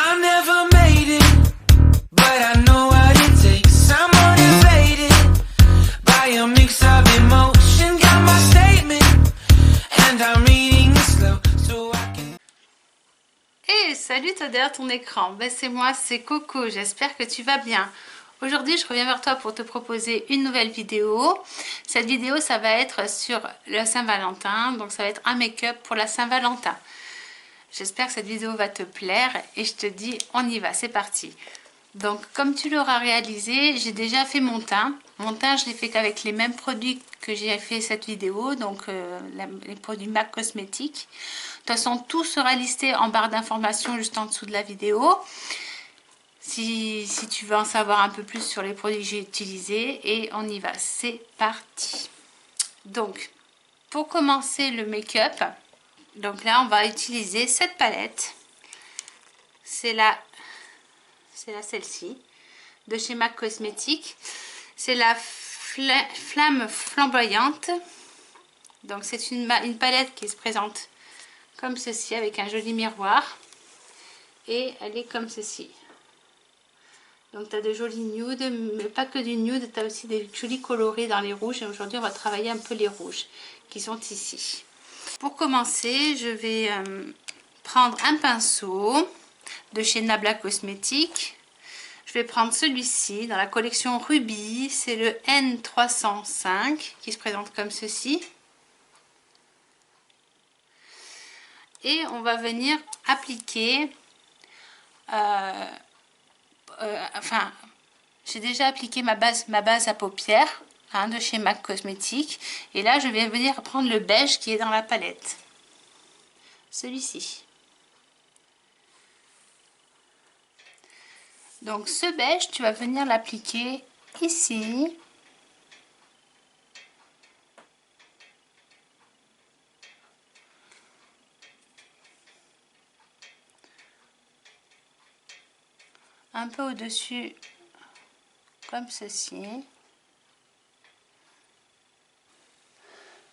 I never made it, but I know what it takes. I'm motivated by a mix of emotion. Got my statement, and I'm reading it slow so I can. Hey, salut toi derrière ton écran, ben, c'est moi, c'est Coco, j'espère que tu vas bien. Aujourd'hui, je reviens vers toi pour te proposer une nouvelle vidéo. Cette vidéo, ça va être sur la Saint-Valentin, donc ça va être un make-up pour la Saint-Valentin. J'espère que cette vidéo va te plaire et je te dis, on y va, c'est parti. Donc, comme tu l'auras réalisé, j'ai déjà fait mon teint. Mon teint, je l'ai fait qu'avec les mêmes produits que j'ai fait cette vidéo, donc les produits MAC Cosmétiques. De toute façon, tout sera listé en barre d'informations juste en dessous de la vidéo. Si tu veux en savoir un peu plus sur les produits que j'ai utilisés, et on y va, c'est parti. Donc, pour commencer le make-up, donc là, on va utiliser cette palette. C'est celle-ci de chez MAC Cosmétiques. C'est la flamme flamboyante. Donc c'est une palette qui se présente comme ceci avec un joli miroir. Et elle est comme ceci. Donc tu as de jolis nudes, mais pas que du nude, tu as aussi des jolis colorés dans les rouges. Et aujourd'hui on va travailler un peu les rouges qui sont ici. Pour commencer, je vais prendre un pinceau de chez Nabla Cosmétiques. Je vais prendre celui-ci dans la collection Ruby, c'est le N305 qui se présente comme ceci. Et on va venir appliquer, enfin, j'ai déjà appliqué ma base à paupières de chez MAC Cosmétiques. Et là, je vais venir prendre le beige qui est dans la palette. Celui-ci. Donc ce beige, tu vas venir l'appliquer ici. Un peu au-dessus, comme ceci.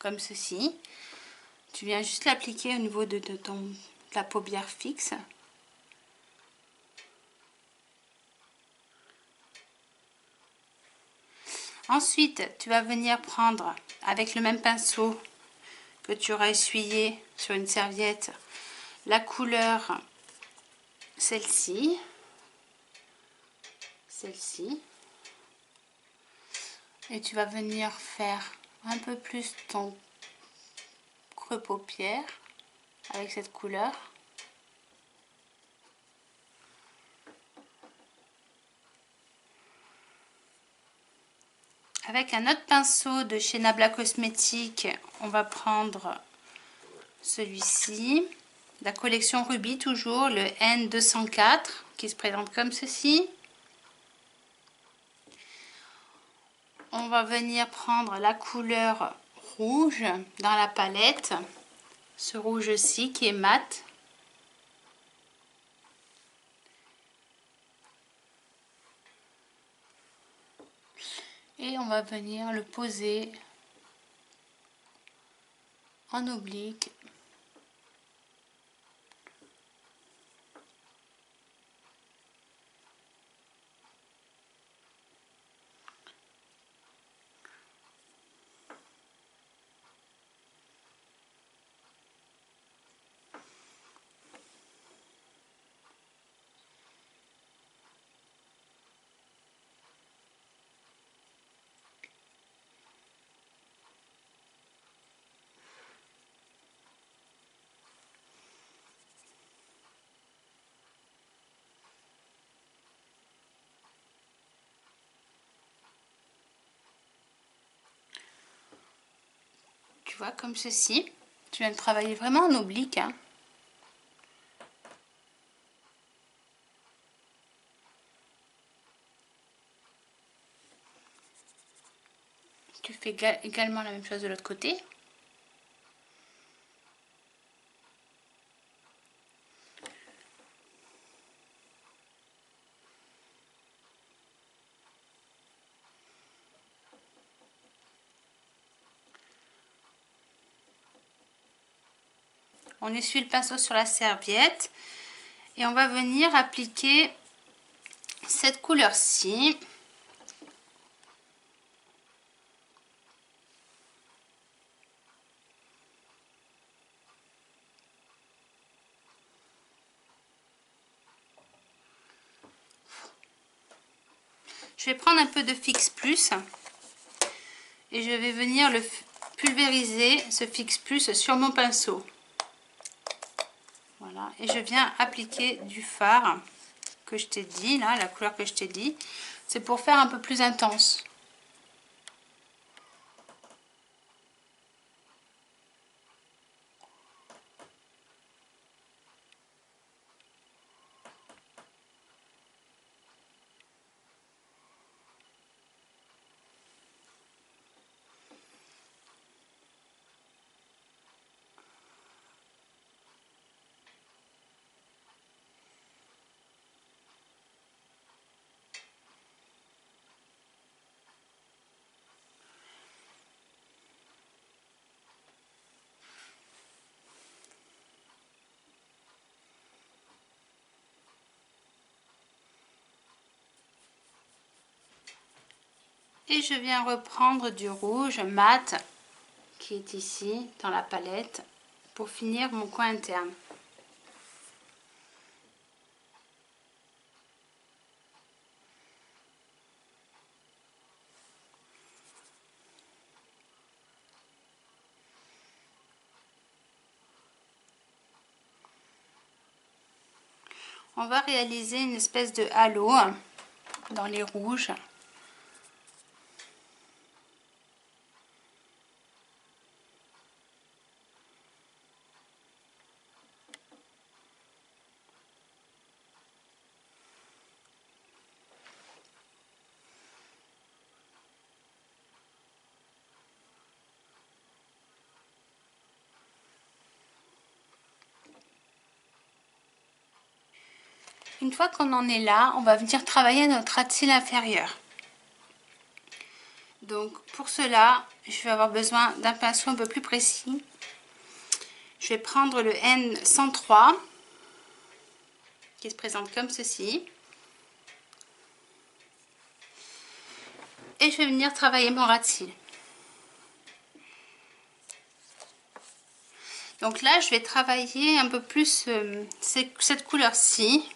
Comme ceci. Tu viens juste l'appliquer au niveau de la paupière fixe. Ensuite, tu vas venir prendre avec le même pinceau que tu auras essuyé sur une serviette la couleur, celle-ci, et tu vas venir faire un peu plus ton creux paupière avec cette couleur. Avec un autre pinceau de chez Nabla Cosmétiques, on va prendre celui-ci, la collection Ruby toujours, le N204, qui se présente comme ceci. On va venir prendre la couleur rouge dans la palette, ce rouge-ci qui est mat. Et on va venir le poser en oblique. Tu vois, comme ceci. Tu viens de travailler vraiment en oblique. Tu fais également la même chose de l'autre côté. On essuie le pinceau sur la serviette Et on va venir appliquer cette couleur-ci. Je vais prendre un peu de Fix Plus et je vais venir le pulvériser, ce Fix Plus, sur mon pinceau. Voilà, et je viens appliquer du fard que je t'ai dit, là, la couleur que je t'ai dit. C'est pour faire un peu plus intense. Et je viens reprendre du rouge mat qui est ici dans la palette pour finir mon coin interne. On va réaliser une espèce de halo dans les rouges. Une fois qu'on en est là, on va venir travailler notre ras de cils inférieur. Donc pour cela, je vais avoir besoin d'un pinceau un peu plus précis. Je vais prendre le N103 qui se présente comme ceci. Et je vais venir travailler mon ras de cils. Donc là, je vais travailler un peu plus cette couleur-ci,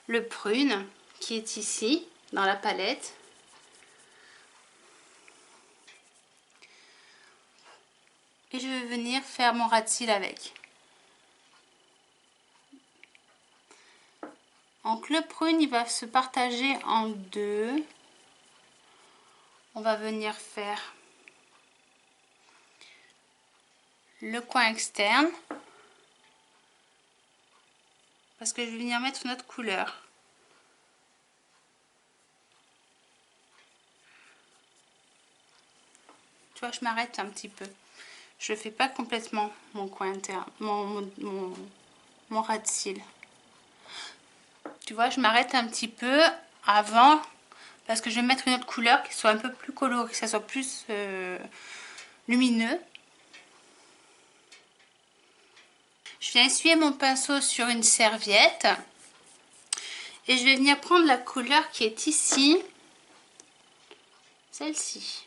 le prune, qui est ici, dans la palette. Et je vais venir faire mon ras de cils avec. Donc le prune, il va se partager en deux. On va venir faire le coin externe. Parce que je vais venir mettre une autre couleur. Tu vois, je m'arrête un petit peu. Je ne fais pas complètement mon coin interne, mon ras de cils. Tu vois, je m'arrête un petit peu avant parce que je vais mettre une autre couleur qui soit un peu plus colorée, que ça soit plus lumineux. Je viens essuyer mon pinceau sur une serviette et je vais venir prendre la couleur qui est ici, celle-ci.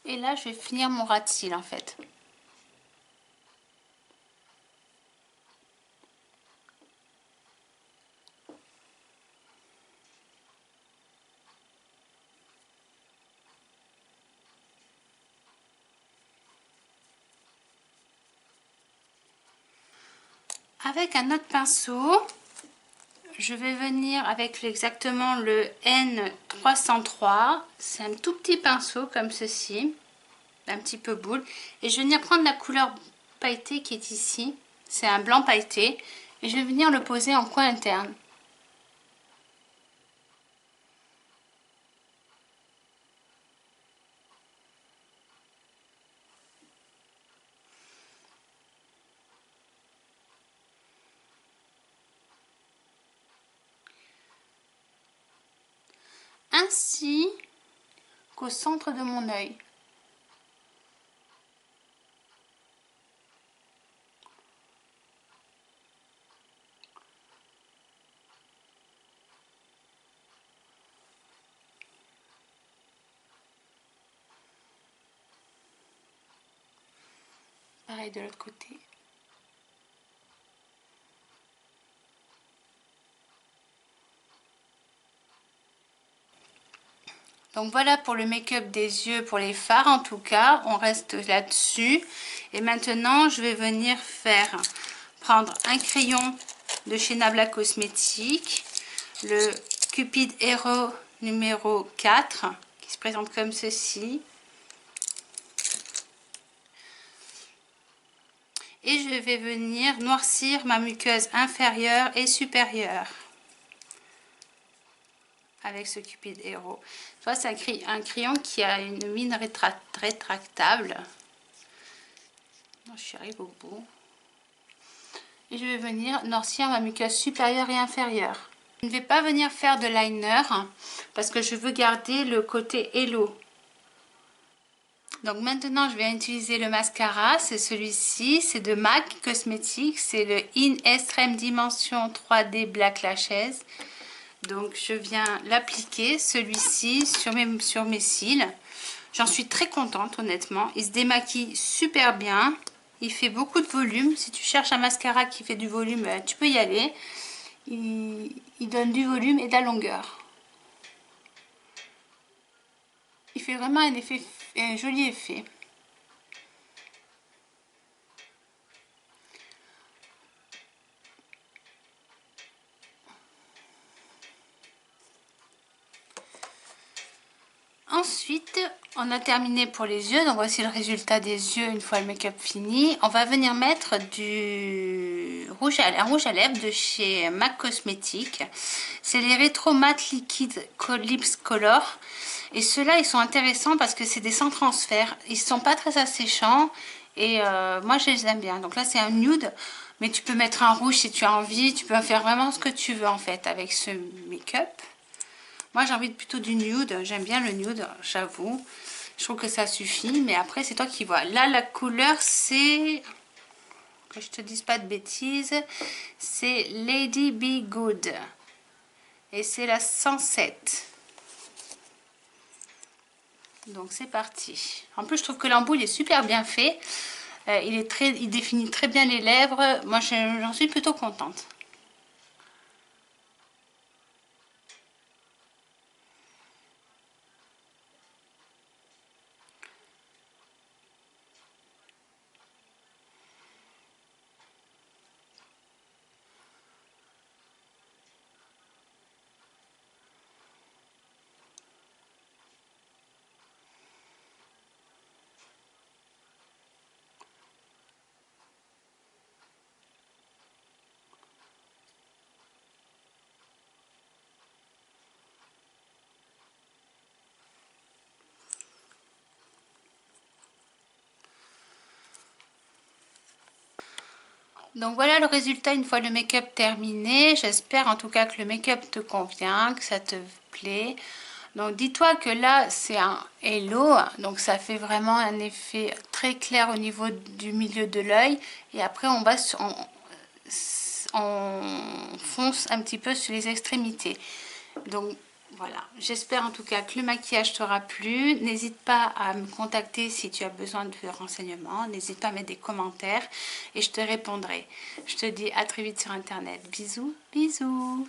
Et là, je vais finir mon ras de cils en fait. Avec un autre pinceau, je vais venir avec exactement le N303. C'est un tout petit pinceau comme ceci, un petit peu boule. Et je vais venir prendre la couleur pailletée qui est ici. C'est un blanc pailleté. Et je vais venir le poser en coin interne. Ainsi qu'au centre de mon œil. Pareil de l'autre côté. Donc voilà pour le make-up des yeux, pour les fards en tout cas, on reste là-dessus. Et maintenant je vais venir prendre un crayon de chez Nabla Cosmétiques, le Cupid Hero numéro 4, qui se présente comme ceci. Et je vais venir noircir ma muqueuse inférieure et supérieure avec ce Cupid Hero. Tu vois, c'est un crayon qui a une mine rétractable. Je suis arrivée au bout. Et je vais venir noircir ma muqueuse supérieure et inférieure. Je ne vais pas venir faire de liner parce que je veux garder le côté Hello. Donc maintenant je vais utiliser le mascara, c'est celui-ci, c'est de MAC Cosmetics, c'est le In Extreme Dimension 3D Black Lashes. Donc je viens l'appliquer, celui-ci, sur mes cils. J'en suis très contente honnêtement, il se démaquille super bien, il fait beaucoup de volume. Si tu cherches un mascara qui fait du volume, tu peux y aller. Il donne du volume et de la longueur. Il fait vraiment un joli effet. Ensuite, on a terminé pour les yeux. Donc voici le résultat des yeux une fois le make-up fini. On va venir mettre un rouge à lèvres de chez MAC Cosmetics. C'est les Retro Matte Liquid Lips Color. Et ceux-là, ils sont intéressants parce que c'est des sans transfert. Ils ne sont pas très asséchants. Et moi, je les aime bien. Donc là, c'est un nude. Mais tu peux mettre un rouge si tu as envie. Tu peux faire vraiment ce que tu veux en fait avec ce make-up. Moi, j'ai envie plutôt du nude. J'aime bien le nude, j'avoue. Je trouve que ça suffit. Mais après, c'est toi qui vois. Là, la couleur, c'est... Que je te dise pas de bêtises. C'est Lady Be Good. Et c'est la 107. Donc, c'est parti. En plus, je trouve que l'embout, il est super bien fait. Il définit très bien les lèvres. Moi, j'en suis plutôt contente. Donc voilà le résultat une fois le make-up terminé. J'espère en tout cas que le make-up te convient, que ça te plaît. Donc dis-toi que là c'est un halo, donc ça fait vraiment un effet très clair au niveau du milieu de l'œil. Et après on fonce un petit peu sur les extrémités. Donc voilà, j'espère en tout cas que le maquillage t'aura plu. N'hésite pas à me contacter si tu as besoin de renseignements. N'hésite pas à mettre des commentaires et je te répondrai. Je te dis à très vite sur internet. Bisous, bisous.